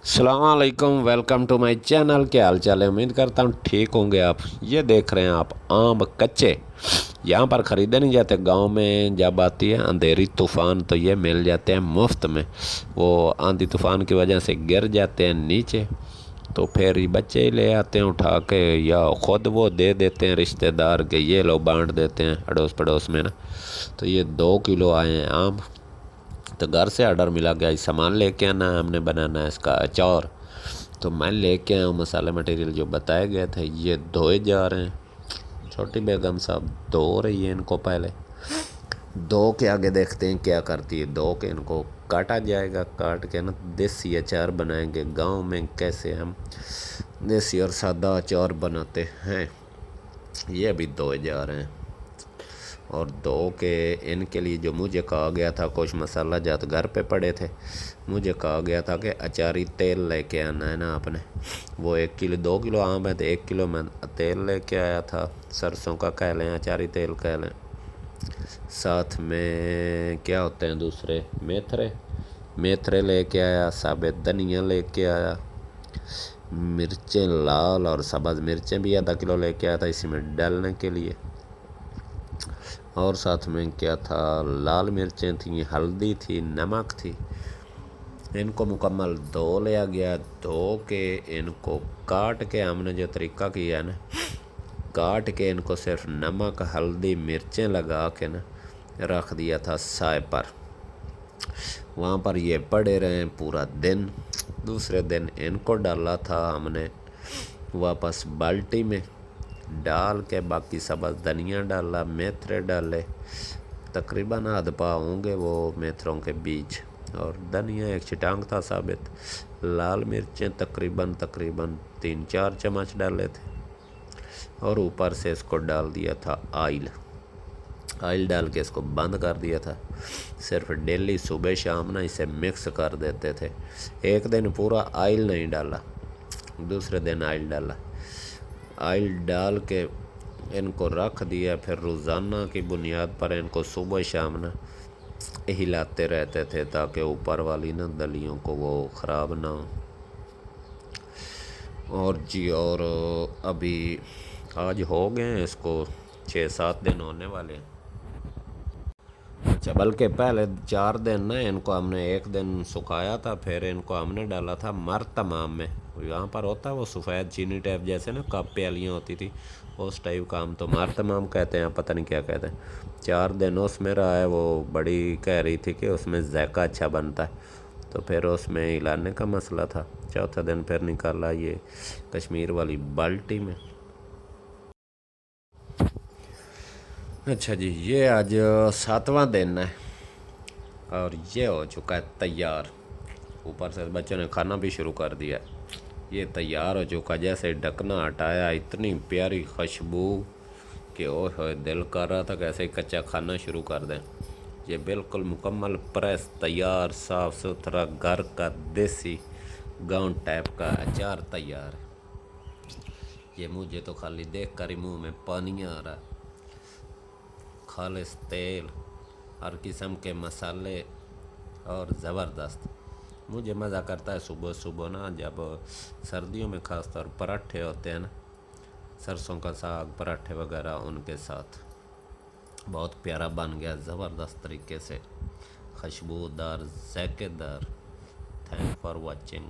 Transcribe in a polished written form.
सलामकुम, welcome to my channel. क्या हाल चाल है? उम्मीद करता हूँ ठीक होंगे आप। ये देख रहे हैं आप आम कच्चे, यहाँ पर ख़रीदे नहीं जाते। गांव में जब आती है अंधेरी तूफ़ान तो ये मिल जाते हैं मुफ्त में। वो आंधी तूफ़ान की वजह से गिर जाते हैं नीचे, तो फिर ये बच्चे ही ले आते हैं उठा के, या ख़ुद वो दे देते हैं रिश्तेदार के, ये लोग बांट देते हैं अड़ोस पड़ोस में ना। तो ये 2 किलो आए हैं आम। तो घर से ऑर्डर मिला गया, सामान लेके आना है, हमने बनाना है इसका अचार। तो मैं लेके आया हूँ मसाले मटेरियल जो बताए गए थे। ये धोए जा रहे हैं, छोटी बेगम साहब धो रही है इनको। पहले धो के आगे देखते हैं क्या करती है। धो के इनको काटा जाएगा, काट के ना देसी अचार बनाएंगे। गांव में कैसे हम देसी और सादा अचार बनाते हैं, ये अभी धोए जा रहे हैं। और धो के इनके लिए जो मुझे कहा गया था, कुछ मसाला जात घर पे पड़े थे। मुझे कहा गया था कि अचारी तेल लेके आना है ना आपने। वो 1 किलो 2 किलो आम है तो 1 किलो मैं तेल लेके आया था। सरसों का कह लें, अचारी तेल कह लें। साथ में क्या होते हैं दूसरे, मेथरे मेथरे लेके आया, साबित धनिया लेके आया, मिर्चें लाल और सब्ज़ मिर्चें भी ½ किलो लेके आया था इसी में डालने के लिए। और साथ में क्या था, लाल मिर्चें थी, हल्दी थी, नमक थी। इनको मुकम्मल धो लिया गया। धो के इनको काट के हमने जो तरीका किया है ना, काट के इनको सिर्फ नमक हल्दी मिर्चें लगा के ना रख दिया था साए पर। वहाँ पर ये पड़े रहे पूरा दिन। दूसरे दिन इनको डाला था हमने वापस बाल्टी में डाल के, बाकी सब्ज़ धनिया डाला, मेथरे डाले, तकरीबन आध पाव होंगे वो मेथरों के बीज, और धनिया एक छिटांग था साबित। लाल मिर्चें तकरीबन 3-4 चम्मच डाले थे। और ऊपर से इसको डाल दिया था ऑयल डाल के इसको बंद कर दिया था। सिर्फ डेली सुबह शाम ना इसे मिक्स कर देते थे। एक दिन पूरा ऑयल नहीं डाला, दूसरे दिन ऑयल डाला। ऑयल डाल के इनको रख दिया। फिर रोज़ाना की बुनियाद पर इनको सुबह शाम ना हिलाते रहते थे ताकि ऊपर वाली ना दलियों को वो ख़राब ना हो। और जी, और अभी आज हो गए हैं इसको 6-7 दिन होने वाले हैं। अच्छा, बल्कि पहले 4 दिन ना इनको हमने एक दिन सुखाया था, फिर इनको हमने डाला था मरतमाम में। यहाँ पर होता है वो सफ़ेद चीनी टाइप, जैसे ना कप प्यालियाँ होती थी उस टाइप का, हम तो मरतमाम कहते हैं, पता नहीं क्या कहते हैं। 4 दिन उसमें रहा है। वो बड़ी कह रही थी कि उसमें जायका अच्छा बनता है, तो फिर उसमें हिलाने का मसला था। चौथा दिन फिर निकाला ये कश्मीर वाली बाल्टी में। अच्छा जी, ये आज 7वां दिन है और ये हो चुका है तैयार। ऊपर से बच्चों ने खाना भी शुरू कर दिया। ये तैयार हो चुका। जैसे ढकना हटाया, इतनी प्यारी खुशबू कि ओह, दिल कर रहा था कैसे कच्चा खाना शुरू कर दें। ये बिल्कुल मुकम्मल प्रेस तैयार, साफ़ सुथरा घर का देसी गांव टाइप का अचार तैयार है। ये मुझे तो खाली देख कर ही मुँह में पानी आ रहा है। खालिस तेल, हर किस्म के मसाले और ज़बरदस्त। मुझे मज़ा करता है सुबह सुबह ना, जब सर्दियों में ख़ास तौर पराठे होते हैं ना, सरसों का साग पराठे वगैरह, उनके साथ बहुत प्यारा बन गया ज़बरदस्त तरीके से, खुशबूदार, ज़ायकेदार। Thank for watching.